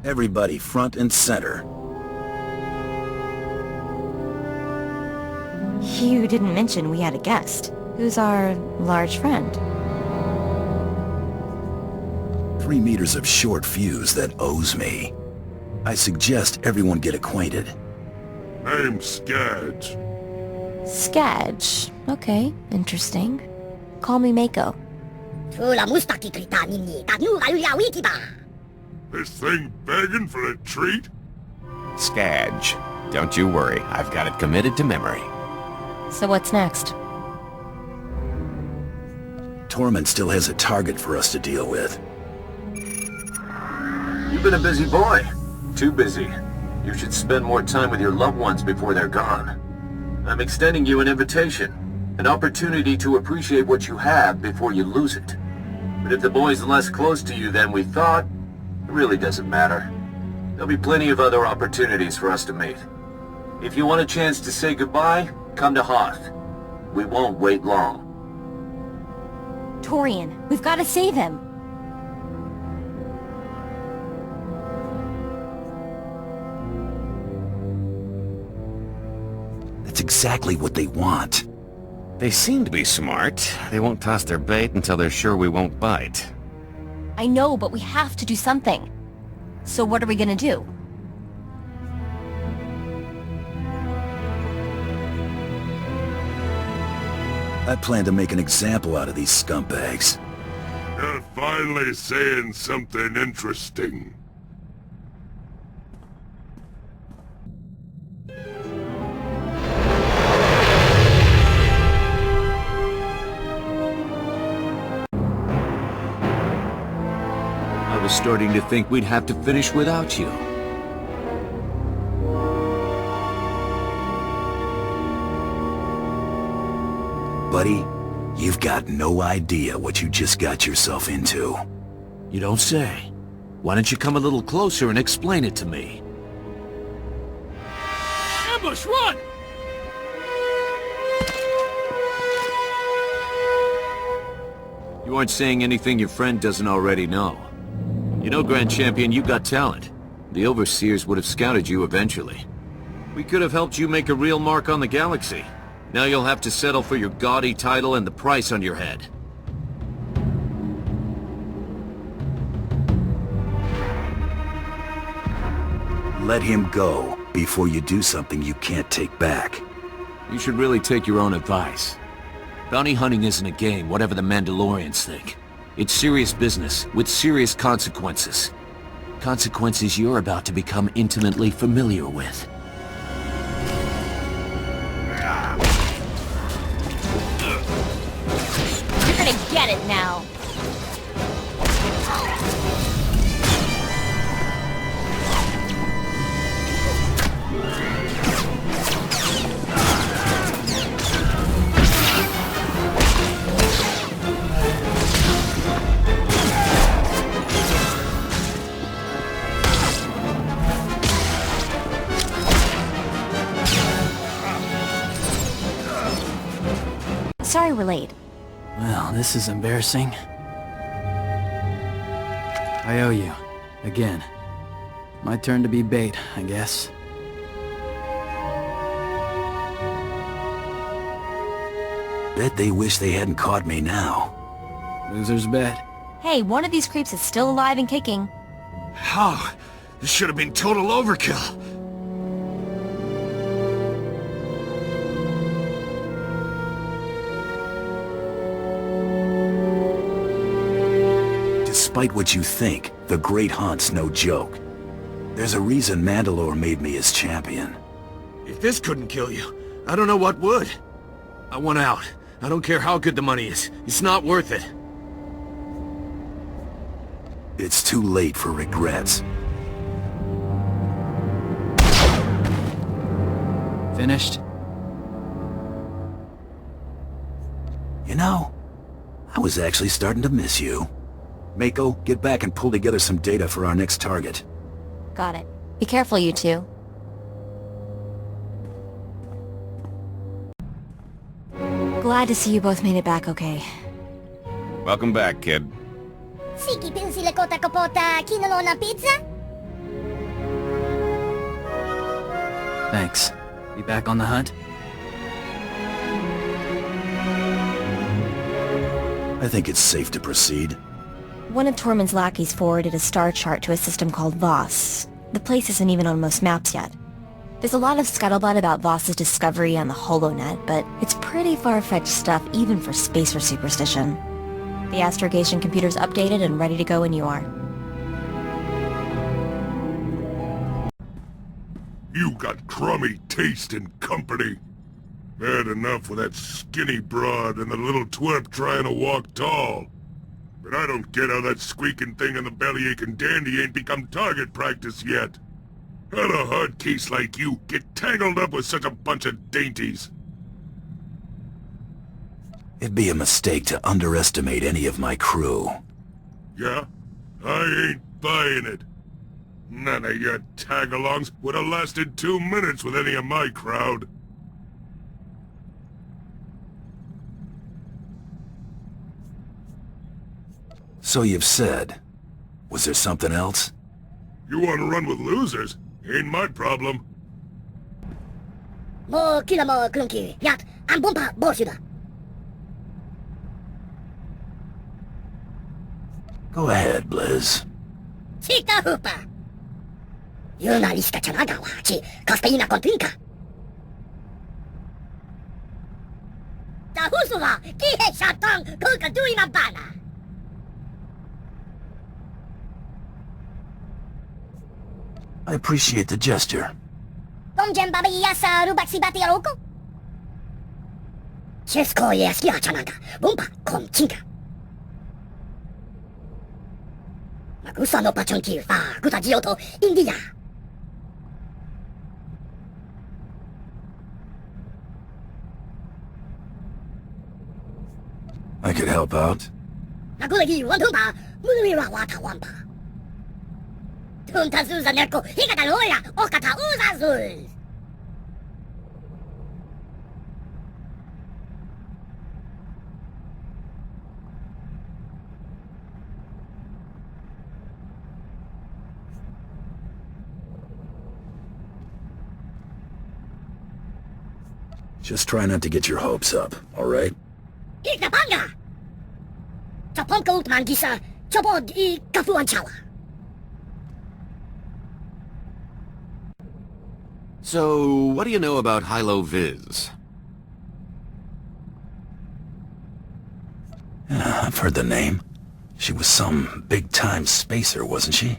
Everybody front and center. You didn't mention we had a guest. Who's our large friend? 3 meters of short fuse that owes me. I suggest everyone get acquainted. Name's Skadge. Skadge. Okay, interesting. Call me Mako. This thing begging for a treat? Skadge. Don't you worry, I've got it committed to memory. So what's next? Tormund still has a target for us to deal with. You've been a busy boy. Too busy. You should spend more time with your loved ones before they're gone. I'm extending you an invitation. An opportunity to appreciate what you have before you lose it. But if the boy's less close to you than we thought, it really doesn't matter. There'll be plenty of other opportunities for us to meet. If you want a chance to say goodbye, come to Hoth. We won't wait long. Torian, we've got to save him. That's exactly what they want. They seem to be smart. They won't toss their bait until they're sure we won't bite. I know, but we have to do something. So what are we gonna do? I plan to make an example out of these scumbags. You're finally saying something interesting. I was starting to think we'd have to finish without you. Buddy, you've got no idea what you just got yourself into. You don't say. Why don't you come a little closer and explain it to me? Ambush, run! You aren't saying anything your friend doesn't already know. You know, Grand Champion, you got talent. The Overseers would have scouted you eventually. We could have helped you make a real mark on the galaxy. Now you'll have to settle for your gaudy title and the price on your head. Let him go before you do something you can't take back. You should really take your own advice. Bounty hunting isn't a game, whatever the Mandalorians think. It's serious business, with serious consequences. Consequences you're about to become intimately familiar with. You're gonna get it now. Sorry we're late. Well, this is embarrassing. I owe you. Again. My turn to be bait, I guess. Bet they wish they hadn't caught me now. Loser's bet. Hey, one of these creeps is still alive and kicking. How? This should have been total overkill. Despite what you think, the Great Hunt's no joke. There's a reason Mandalore made me his champion. If this couldn't kill you, I don't know what would. I want out. I don't care how good the money is. It's not worth it. It's too late for regrets. Finished? You know, I was actually starting to miss you. Mako, get back and pull together some data for our next target. Got it. Be careful, you two. Glad to see you both made it back okay. Welcome back, kid. Siki pinsile kota kapota kinano na pizza? Thanks. Be back on the hunt? I think it's safe to proceed. One of Tormund's lackeys forwarded a star chart to a system called Voss. The place isn't even on most maps yet. There's a lot of scuttlebutt about Voss's discovery on the HoloNet, but it's pretty far-fetched stuff even for spacer superstition. The astrogation computer's updated and ready to go when you are. You got crummy taste and company. Bad enough with that skinny broad and the little twerp trying to walk tall. But I don't get how that squeaking thing in the bellyaching dandy ain't become target practice yet. How'd a hard case like you get tangled up with such a bunch of dainties? It'd be a mistake to underestimate any of my crew. Yeah? I ain't buying it. None of your tag-alongs would have lasted 2 minutes with any of my crowd. So you've said. Was there something else? You want to run with losers? Ain't my problem. 뭐 길라 뭐 그런 기. 야, 안 본파 뭐시다. Go ahead, Blizz. 시다 후파. 유나 리스카 전화가 와지. 카스페이나 컨트니까. 자 후수가 기해 샤탕 그거 두이만 바나. I appreciate the gesture. 똥잼 바비 야사 루박시 바티 야로코. 셰스코 예스키 하차나가. 본파 콤친가. 마구사 노파 청키 파 구타 지오토 인디야. I could help out. 마구르기 원통파 무르미와 와타 원파. tunta susa nerko higata loya okata uzazul. Just try not to get your hopes up, alright? Higta panga. Chapom ka utman gisa chapod I kafuan chawa. So, what do you know about Hilo Viz? I've heard the name. She was some big-time spacer, wasn't she?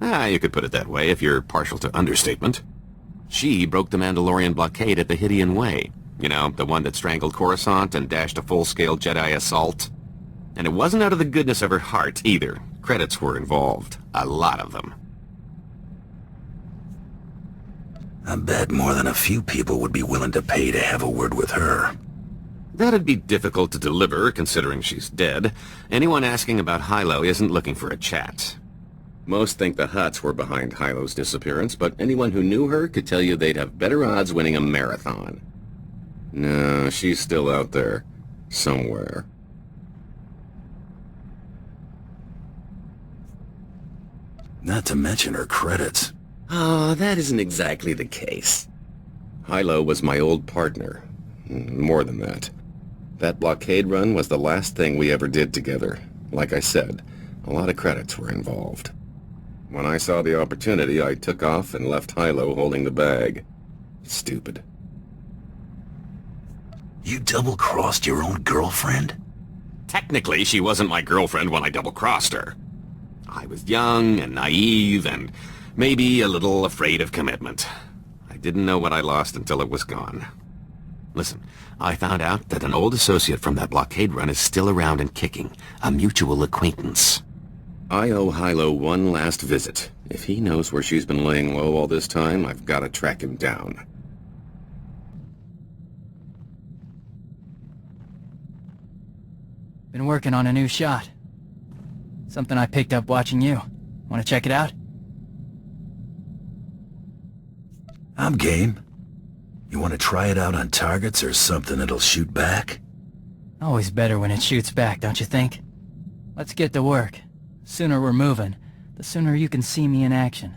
You could put it that way if you're partial to understatement. She broke the Mandalorian blockade at the Hydian Way. You know, the one that strangled Coruscant and dashed a full-scale Jedi assault. And it wasn't out of the goodness of her heart, either. Credits were involved. A lot of them. I bet more than a few people would be willing to pay to have a word with her. That'd be difficult to deliver, considering she's dead. Anyone asking about Hilo isn't looking for a chat. Most think the Hutts were behind Hilo's disappearance, but anyone who knew her could tell you they'd have better odds winning a marathon. No, she's still out there. Somewhere. Not to mention her credits. That isn't exactly the case. Hilo was my old partner. More than that. That blockade run was the last thing we ever did together. Like I said, a lot of credits were involved. When I saw the opportunity, I took off and left Hilo holding the bag. Stupid. You double-crossed your own girlfriend? Technically, she wasn't my girlfriend when I double-crossed her. I was young and naive and maybe a little afraid of commitment. I didn't know what I lost until it was gone. Listen, I found out that an old associate from that blockade run is still around and kicking. A mutual acquaintance. I owe Hilo one last visit. If he knows where she's been laying low all this time, I've got to track him down. Been working on a new shot. Something I picked up watching you. Want to check it out? I'm game. You want to try it out on targets or something that'll shoot back? Always better when it shoots back, don't you think? Let's get to work. The sooner we're moving, the sooner you can see me in action.